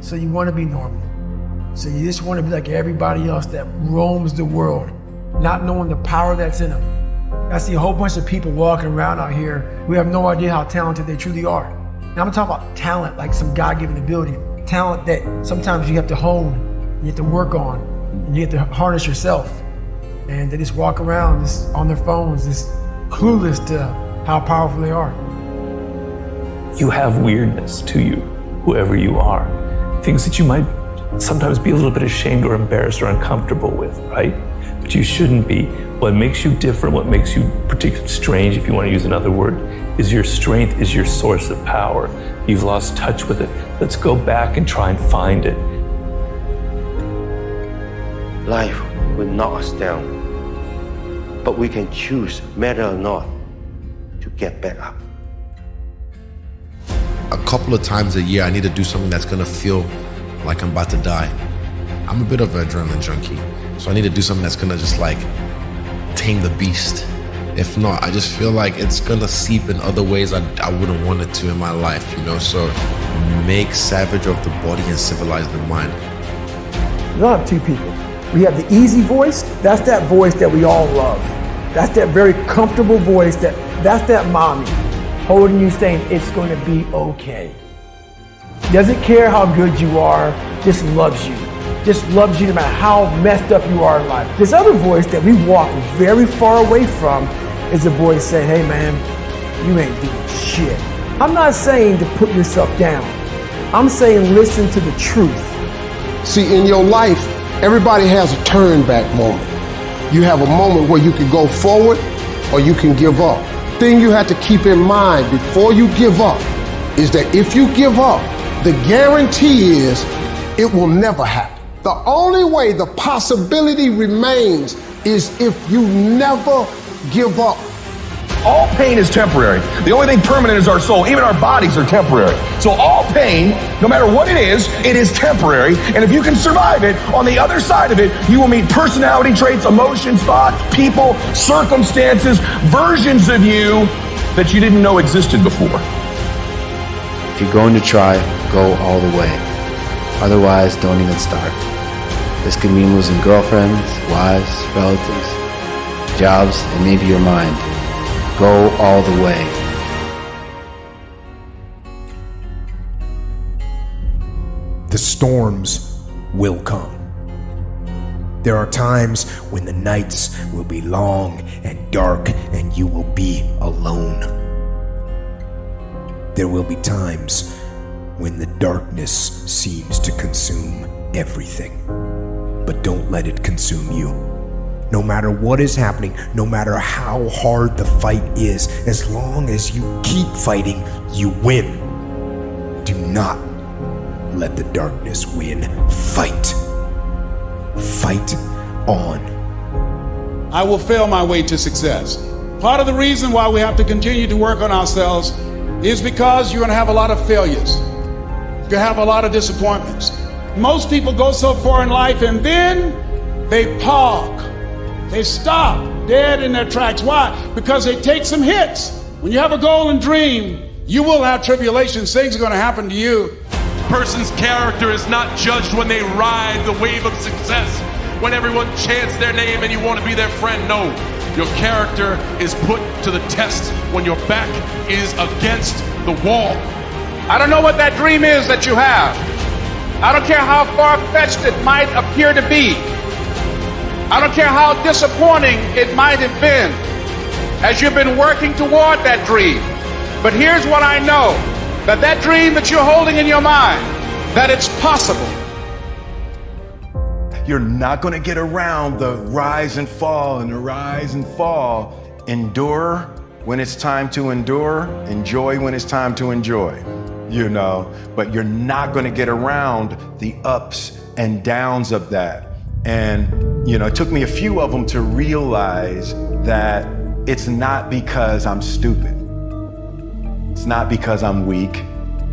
So you want to be normal. So you just want to be like everybody else that roams the world, not knowing the power that's in them. I see a whole bunch of people walking around out here who have no idea how talented they truly are. And I'm talking about talent, like some God-given ability. Talent that sometimes you have to hone, you have to work on, and you have to harness yourself. And they just walk around just on their phones, just clueless to how powerful they are. You have weirdness to you, whoever you are. Things that you might sometimes be a little bit ashamed or embarrassed or uncomfortable with, right? But you shouldn't be. What makes you different, what makes you particularly strange, if you want to use another word, is your strength, is your source of power. You've lost touch with it. Let's go back and try and find it. Life will knock us down, but we can choose, matter or not, to get back up. A couple of times a year, I need to do something that's gonna feel like I'm about to die. I'm a bit of an adrenaline junkie, so I need to do something that's gonna just like tame the beast. If not, I just feel like it's gonna seep in other ways I wouldn't want it to in my life, you know? So make savage of the body and civilize the mind. We all have two people. We have the easy voice, that's that voice that we all love. That's that very comfortable voice, that's that mommy holding you saying it's going to be okay. Doesn't care how good you are, just loves you. Just loves you no matter how messed up you are in life. This other voice that we walk very far away from is a voice saying, hey man, you ain't doing shit. I'm not saying to put yourself down. I'm saying listen to the truth. See, in your life, everybody has a turn back moment. You have a moment where you can go forward or you can give up. The thing you have to keep in mind before you give up is that if you give up, the guarantee is it will never happen. The only way the possibility remains is if you never give up. All pain is temporary. The only thing permanent is our soul. Even our bodies are temporary. So all pain, no matter what it is temporary. And if you can survive it, on the other side of it, you will meet personality traits, emotions, thoughts, people, circumstances, versions of you that you didn't know existed before. If you're going to try, go all the way. Otherwise, don't even start. This could mean losing girlfriends, wives, relatives, jobs, and maybe your mind. Go all the way. The storms will come. There are times when the nights will be long and dark and you will be alone. There will be times when the darkness seems to consume everything. But don't let it consume you. No matter what is happening, no matter how hard the fight is, as long as you keep fighting, you win. Do not let the darkness win. Fight. Fight on. I will fail my way to success. Part of the reason why we have to continue to work on ourselves is because you're going to have a lot of failures. You're going to have a lot of disappointments. Most people go so far in life and then they park. They stop dead in their tracks. Why? Because they take some hits. When you have a goal and dream, you will have tribulations. Things are going to happen to you. A person's character is not judged when they ride the wave of success, when everyone chants their name and you want to be their friend. No, your character is put to the test when your back is against the wall. I don't know what that dream is that you have. I don't care how far-fetched it might appear to be. I don't care how disappointing it might have been as you've been working toward that dream. But here's what I know, that dream that you're holding in your mind, that it's possible. You're not going to get around the rise and fall and the rise and fall. Endure when it's time to endure, enjoy when it's time to enjoy, you know, but you're not going to get around the ups and downs of that. And, you know, it took me a few of them to realize that it's not because I'm stupid. It's not because I'm weak.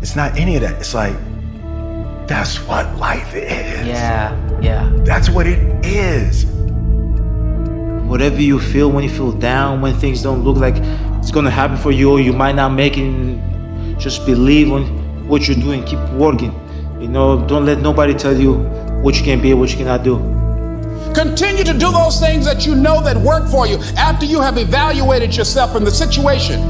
It's not any of that. It's like, that's what life is. Yeah. That's what it is. Whatever you feel when you feel down, when things don't look like it's gonna happen for you, or you might not make it, just believe on what you're doing, keep working. You know, don't let nobody tell you what you can be and what you cannot do. Continue to do those things that you know that work for you after you have evaluated yourself in the situation.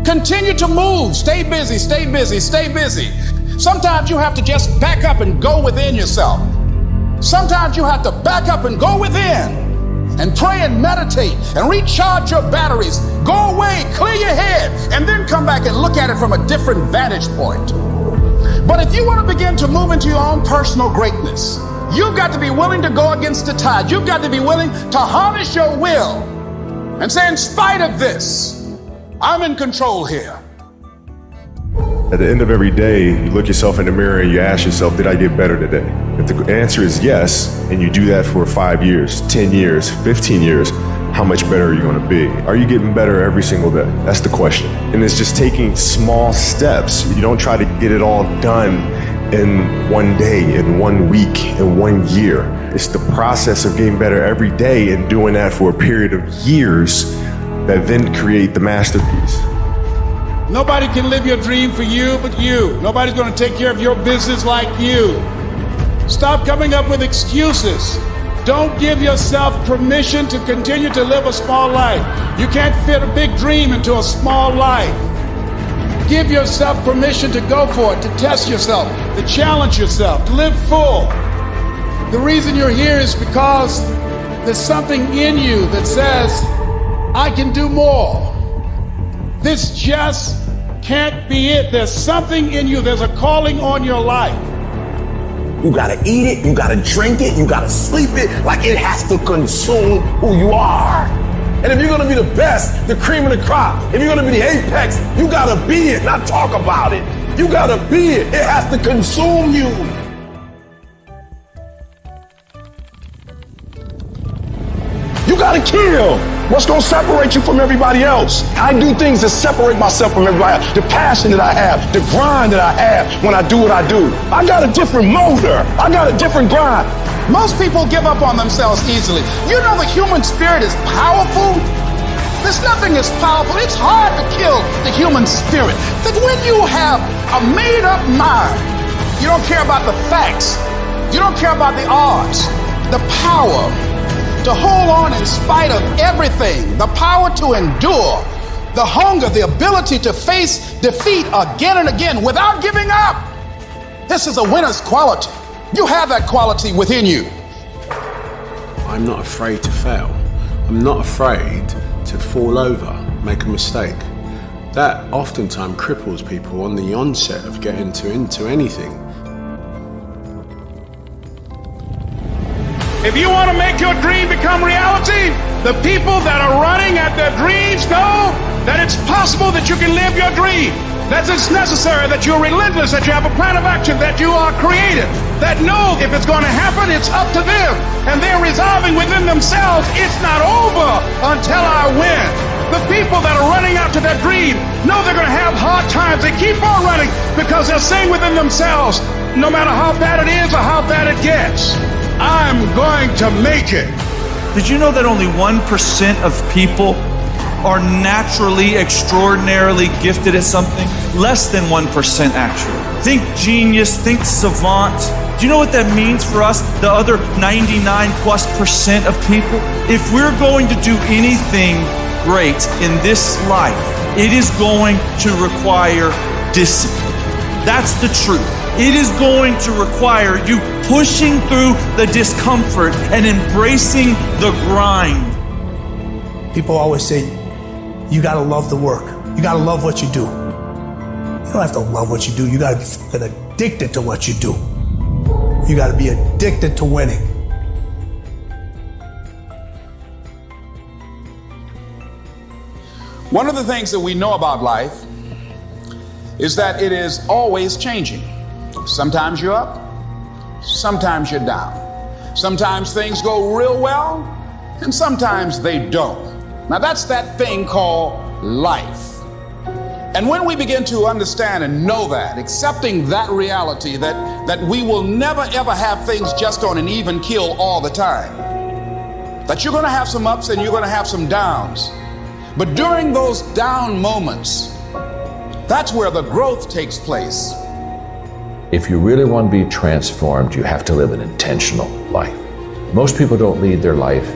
Continue to move. Stay busy, stay busy, stay busy. Sometimes you have to just back up and go within yourself. Sometimes you have to back up and go within and pray and meditate and recharge your batteries. Go away, clear your head, and then come back and look at it from a different vantage point. But if you want to begin to move into your own personal greatness, you've got to be willing to go against the tide. You've got to be willing to harness your will and say, in spite of this, I'm in control here. At the end of every day, you look yourself in the mirror and you ask yourself, did I get better today? If the answer is yes, and you do that for 5 years, 10 years, 15 years, how much better are you going to be? Are you getting better every single day? That's the question. And it's just taking small steps. You don't try to get it all done in one day, in 1 week, in 1 year. It's the process of getting better every day and doing that for a period of years that then create the masterpiece. Nobody can live your dream for you but you. Nobody's going to take care of your business like you. Stop coming up with excuses. Don't give yourself permission to continue to live a small life. You can't fit a big dream into a small life. Give yourself permission to go for it, to test yourself, to challenge yourself, to live full. The reason you're here is because there's something in you that says, I can do more. This just can't be it. There's something in you. There's a calling on your life. You gotta eat it, you gotta drink it, you gotta sleep it, like it has to consume who you are. And if you're gonna be the best, the cream of the crop, if you're gonna be the apex, you gotta be it, not talk about it. You gotta be it. It has to consume you. You gotta kill. What's gonna separate you from everybody else? I do things that separate myself from everybody else. The passion that I have, the grind that I have when I do what I do. I got a different motor. I got a different grind. Most people give up on themselves easily. You know the human spirit is powerful. There's nothing as powerful. It's hard to kill the human spirit. That when you have a made-up mind, you don't care about the facts. You don't care about the odds. The power to hold on in spite of everything, the power to endure, the hunger, the ability to face defeat again and again without giving up. This is a winner's quality. You have that quality within you. I'm not afraid to fail. I'm not afraid to fall over, make a mistake. That oftentimes cripples people on the onset of getting into anything. If you want to make your dream become reality, the people that are running at their dreams know that it's possible that you can live your dream, that it's necessary, that you're relentless, that you have a plan of action, that you are creative, that know if it's going to happen, it's up to them. And they're resolving within themselves, it's not over until I win. The people that are running after their dream know they're going to have hard times. They keep on running because they're saying within themselves, no matter how bad it is or how bad it gets, I'm going to make it. Did you know that only 1% of people are naturally, extraordinarily gifted at something? Less than 1% actually. Think genius, think savant. Do you know what that means for us, the other 99+% of people? If we're going to do anything great in this life, it is going to require discipline. That's the truth. It is going to require you pushing through the discomfort and embracing the grind. People always say, you gotta love the work. You gotta love what you do. You don't have to love what you do. You gotta be addicted to what you do. You gotta be addicted to winning. One of the things that we know about life is that it is always changing. Sometimes you're up, sometimes you're down. Sometimes things go real well, and sometimes they don't. Now that's that thing called life. And when we begin to understand and know that, accepting that reality that we will never ever have things just on an even keel all the time, that you're gonna have some ups and you're gonna have some downs. But during those down moments, that's where the growth takes place. If you really want to be transformed, you have to live an intentional life. Most people don't lead their life,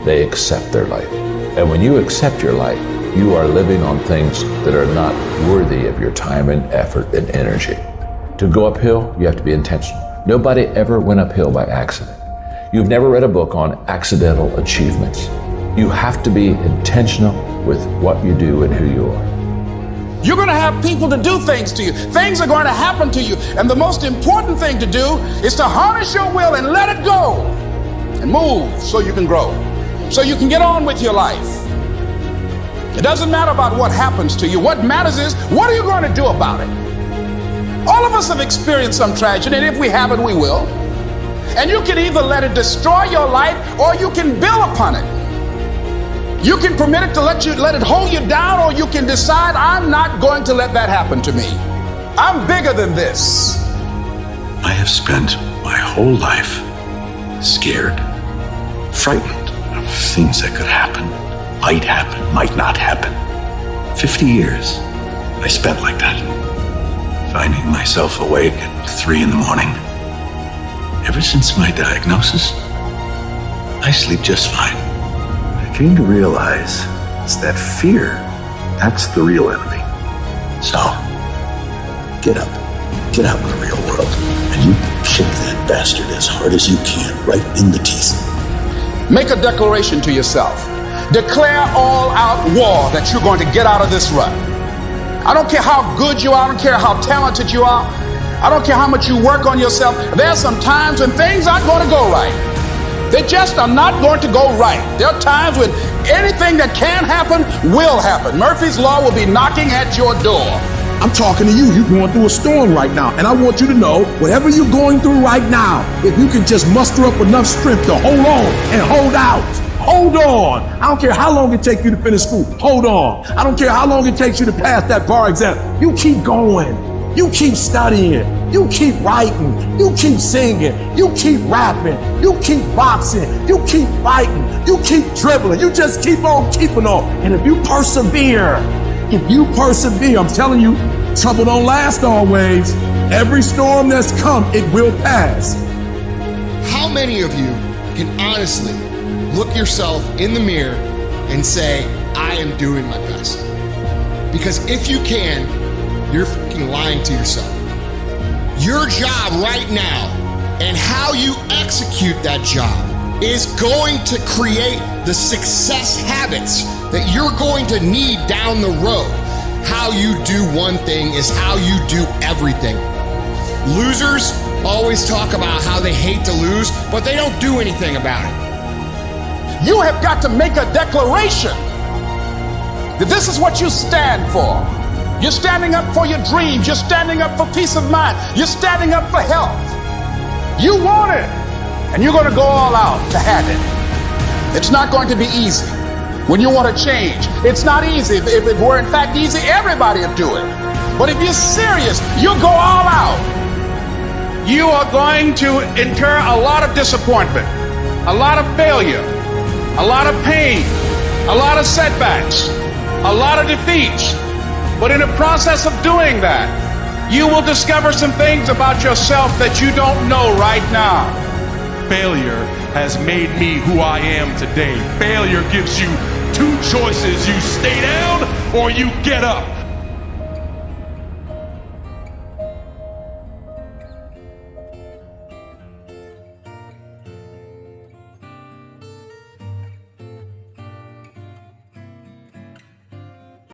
they accept their life. And when you accept your life, you are living on things that are not worthy of your time and effort and energy. To go uphill, you have to be intentional. Nobody ever went uphill by accident. You've never read a book on accidental achievements. You have to be intentional with what you do and who you are. You're going to have people to do things to you. Things are going to happen to you. And the most important thing to do is to harness your will and let it go and move so you can grow, so you can get on with your life. It doesn't matter about what happens to you. What matters is, what are you going to do about it? All of us have experienced some tragedy, and if we haven't, we will. And you can either let it destroy your life, or you can build upon it. You can permit it to let it hold you down, or you can decide, I'm not going to let that happen to me. I'm bigger than this. I have spent my whole life scared, frightened of things that could happen, might not happen. 50 years I spent like that, finding myself awake at 3 in the morning. Ever since my diagnosis, I sleep just fine. I came to realize it's that fear, that's the real enemy. So, get up, get out in the real world, and you kick that bastard as hard as you can, right in the teeth. Make a declaration to yourself. Declare all out war that you're going to get out of this rut. I don't care how good you are, I don't care how talented you are, I don't care how much you work on yourself. There are some times when things aren't going to go right. They just are not going to go right. There are times when anything that can happen will happen. Murphy's Law will be knocking at your door. I'm talking to you. You're going through a storm right now. And I want you to know, whatever you're going through right now, if you can just muster up enough strength to hold on and hold out. Hold on. I don't care how long it takes you to finish school. Hold on. I don't care how long it takes you to pass that bar exam. You keep going. You keep studying. You keep writing. You keep singing. You keep rapping. You keep boxing. You keep fighting. You keep dribbling. You just keep on keeping on. And if you persevere, I'm telling you, trouble don't last always. Every storm that's come, it will pass. How many of you can honestly look yourself in the mirror and say, I am doing my best? Because if you can, you're fucking lying to yourself. Your job right now and how you execute that job is going to create the success habits that you're going to need down the road. How you do one thing is how you do everything. Losers always talk about how they hate to lose, but they don't do anything about it. You have got to make a declaration that this is what you stand for. You're standing up for your dreams. You're standing up for peace of mind. You're standing up for health. You want it, and you're going to go all out to have it. It's not going to be easy. When you want to change, it's not easy. If it were in fact easy, everybody would do it. But if you're serious, you'll go all out. You are going to incur a lot of disappointment, a lot of failure, a lot of pain, a lot of setbacks, a lot of defeats. But in the process of doing that, you will discover some things about yourself that you don't know right now. Failure has made me who I am today. Failure gives you two choices. You stay down or you get up.